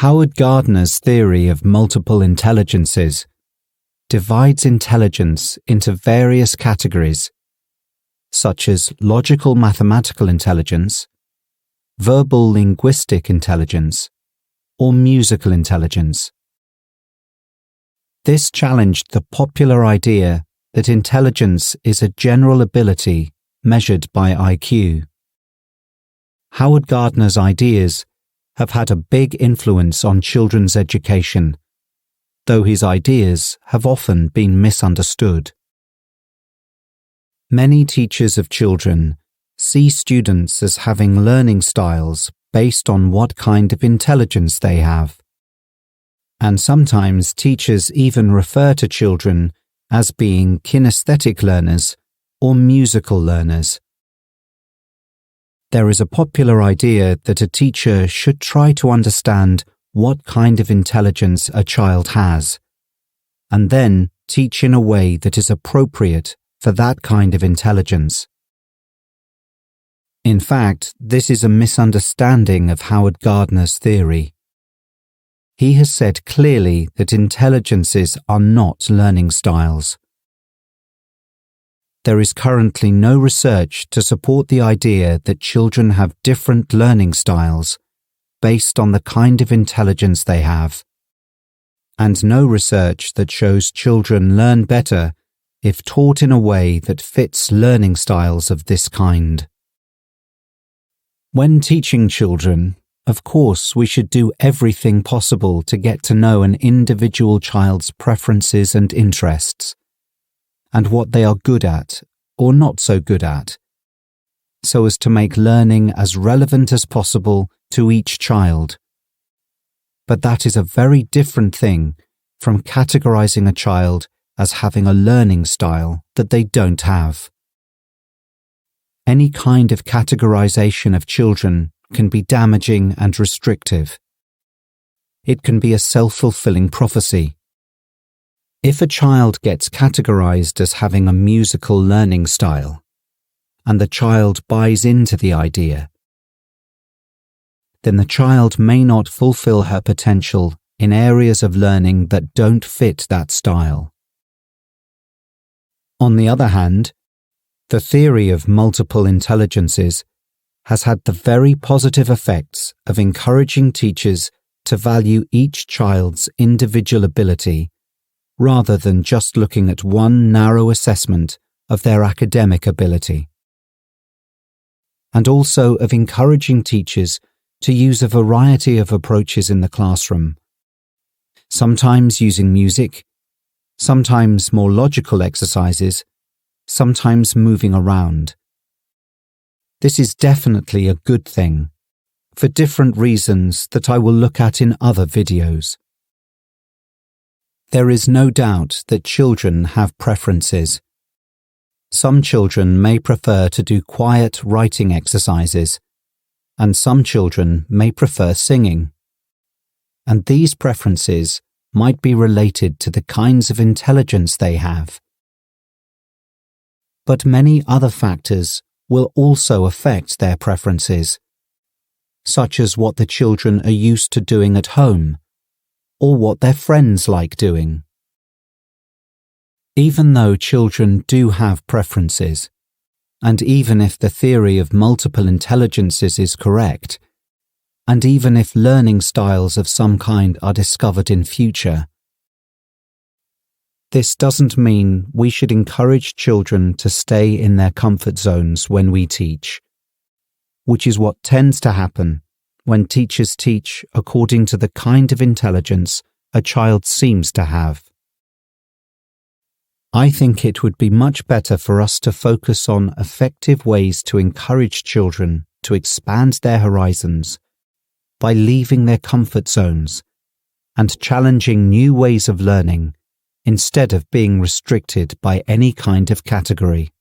Howard Gardner's theory of multiple intelligences divides intelligence into various categories, such as logical mathematical intelligence, verbal linguistic intelligence, or musical intelligence. This challenged the popular idea that intelligence is a general ability measured by IQ. Howard Gardner's ideas have had a big influence on children's education, though his ideas have often been misunderstood. Many teachers of children see students as having learning styles based on what kind of intelligence they have. And sometimes teachers even refer to children as being kinesthetic learners or musical learners. There is a popular idea that a teacher should try to understand what kind of intelligence a child has, and then teach in a way that is appropriate for that kind of intelligence. In fact, this is a misunderstanding of Howard Gardner's theory. He has said clearly that intelligences are not learning styles. There is currently no research to support the idea that children have different learning styles based on the kind of intelligence they have, and no research that shows children learn better if taught in a way that fits learning styles of this kind. When teaching children, of course, we should do everything possible to get to know an individual child's preferences and interests, and what they are good at or not so good at, so as to make learning as relevant as possible to each child. But that is a very different thing from categorizing a child as having a learning style that they don't have. Any kind of categorization of children can be damaging and restrictive. It can be a self-fulfilling prophecy. If a child gets categorized as having a musical learning style, and the child buys into the idea, then the child may not fulfill her potential in areas of learning that don't fit that style. On the other hand, the theory of multiple intelligences has had the very positive effects of encouraging teachers to value each child's individual ability rather than just looking at one narrow assessment of their academic ability. And also of encouraging teachers to use a variety of approaches in the classroom, sometimes using music, sometimes more logical exercises, sometimes moving around. This is definitely a good thing, for different reasons that I will look at in other videos. There is no doubt that children have preferences. Some children may prefer to do quiet writing exercises, and some children may prefer singing. And these preferences might be related to the kinds of intelligence they have. But many other factors will also affect their preferences, such as what the children are used to doing at home, or what their friends like doing. Even though children do have preferences, and even if the theory of multiple intelligences is correct, and even if learning styles of some kind are discovered in future, this doesn't mean we should encourage children to stay in their comfort zones when we teach, which is what tends to happen when teachers teach according to the kind of intelligence a child seems to have. I think it would be much better for us to focus on effective ways to encourage children to expand their horizons by leaving their comfort zones and challenging new ways of learning instead of being restricted by any kind of category.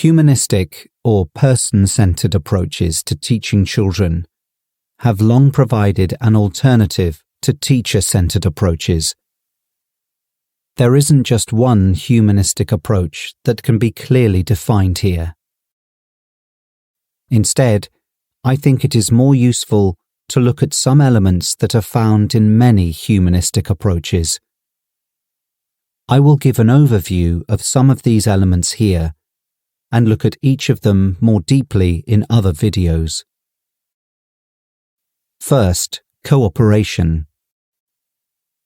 Humanistic or person-centered approaches to teaching children have long provided an alternative to teacher-centered approaches. There isn't just one humanistic approach that can be clearly defined here. Instead, I think it is more useful to look at some elements that are found in many humanistic approaches. I will give an overview of some of these elements here and look at each of them more deeply in other videos. First, cooperation.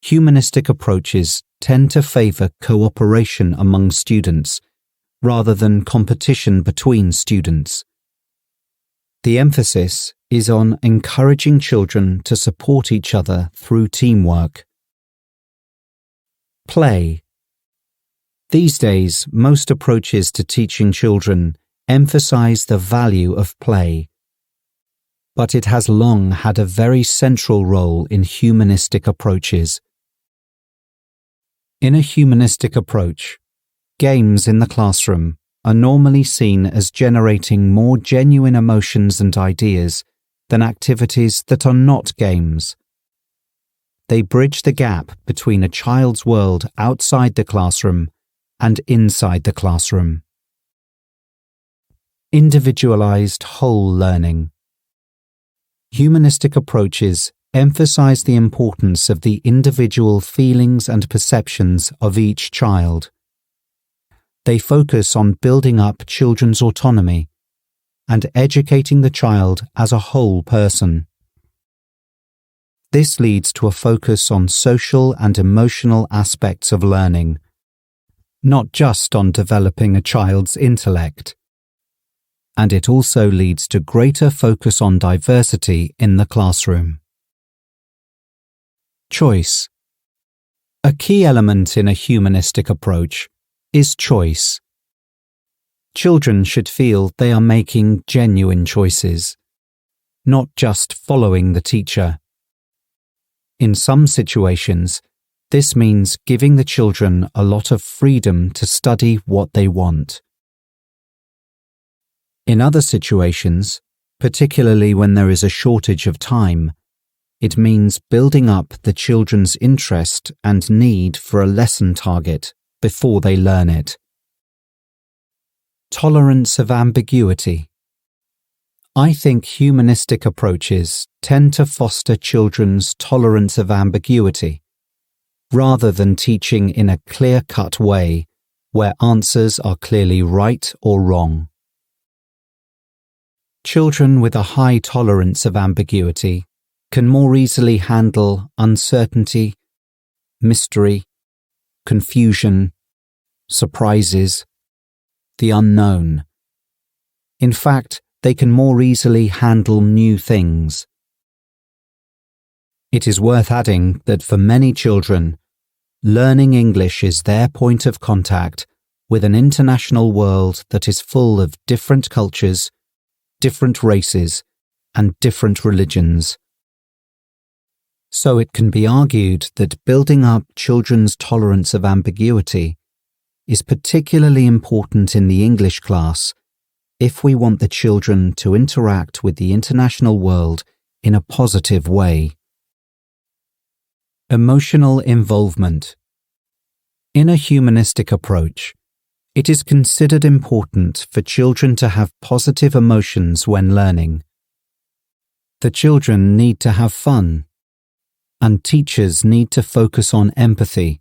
Humanistic approaches tend to favor cooperation among students rather than competition between students. The emphasis is on encouraging children to support each other through teamwork. Play. These days, most approaches to teaching children emphasize the value of play, but it has long had a very central role in humanistic approaches. In a humanistic approach, games in the classroom are normally seen as generating more genuine emotions and ideas than activities that are not games. They bridge the gap between a child's world outside the classroom and inside the classroom. Individualized whole learning. Humanistic approaches emphasize the importance of the individual feelings and perceptions of each child. They focus on building up children's autonomy and educating the child as a whole person. This leads to a focus on social and emotional aspects of learning, not just on developing a child's intellect. And it also leads to greater focus on diversity in the classroom. Choice. A key element in a humanistic approach is choice. Children should feel they are making genuine choices, not just following the teacher. In some situations, this means giving the children a lot of freedom to study what they want. In other situations, particularly when there is a shortage of time, it means building up the children's interest and need for a lesson target before they learn it. Tolerance of ambiguity. I think humanistic approaches tend to foster children's tolerance of ambiguity, rather than teaching in a clear-cut way where answers are clearly right or wrong. Children with a high tolerance of ambiguity can more easily handle uncertainty, mystery, confusion, surprises, the unknown. In fact, they can more easily handle new things. It is worth adding that for many children, learning English is their point of contact with an international world that is full of different cultures, different races, and different religions. So it can be argued that building up children's tolerance of ambiguity is particularly important in the English class if we want the children to interact with the international world in a positive way. Emotional involvement. In a humanistic approach, it is considered important for children to have positive emotions when learning. The children need to have fun, and teachers need to focus on empathy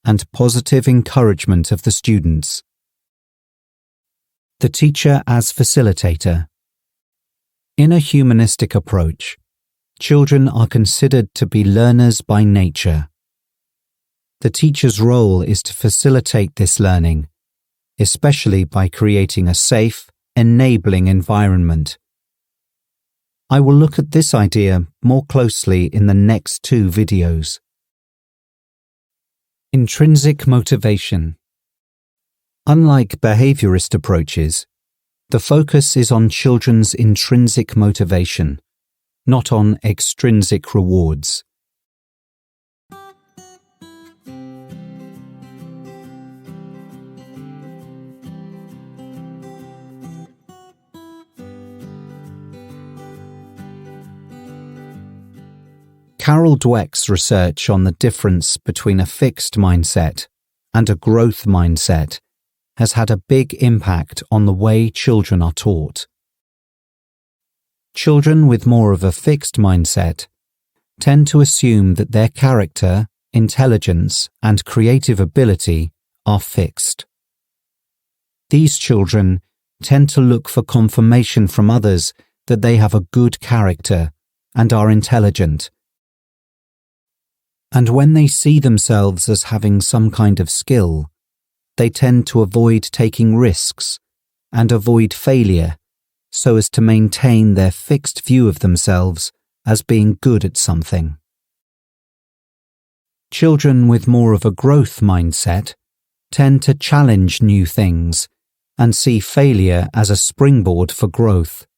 and positive encouragement of the students. The teacher as facilitator. In a humanistic approach, children are considered to be learners by nature. The teacher's role is to facilitate this learning, especially by creating a safe, enabling environment. I will look at this idea more closely in the next two videos. Intrinsic motivation. Unlike behaviorist approaches, the focus is on children's intrinsic motivation, not on extrinsic rewards. Carol Dweck's research on the difference between a fixed mindset and a growth mindset has had a big impact on the way children are taught. Children with more of a fixed mindset tend to assume that their character, intelligence, and creative ability are fixed. These children tend to look for confirmation from others that they have a good character and are intelligent. And when they see themselves as having some kind of skill, they tend to avoid taking risks and avoid failure so as to maintain their fixed view of themselves as being good at something. Children with more of a growth mindset tend to challenge new things and see failure as a springboard for growth.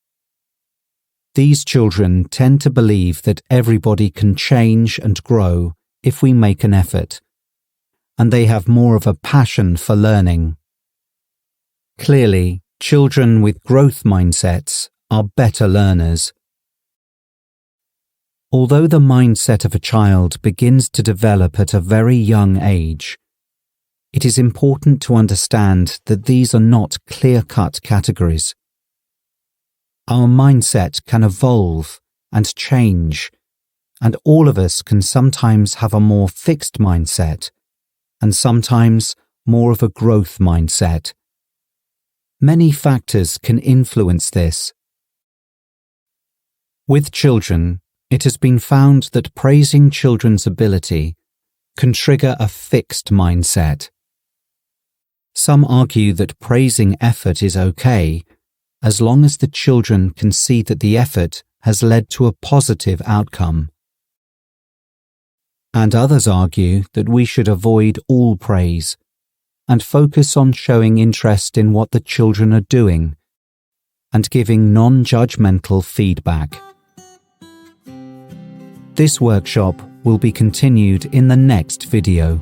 These children tend to believe that everybody can change and grow if we make an effort, and they have more of a passion for learning. Clearly, children with growth mindsets are better learners. Although the mindset of a child begins to develop at a very young age, it is important to understand that these are not clear-cut categories. Our mindset can evolve and change, and all of us can sometimes have a more fixed mindset and sometimes more of a growth mindset. Many factors can influence this. With children, it has been found that praising children's ability can trigger a fixed mindset. Some argue that praising effort is okay, as long as the children can see that the effort has led to a positive outcome. And others argue that we should avoid all praise and focus on showing interest in what the children are doing and giving non-judgmental feedback. This workshop will be continued in the next video.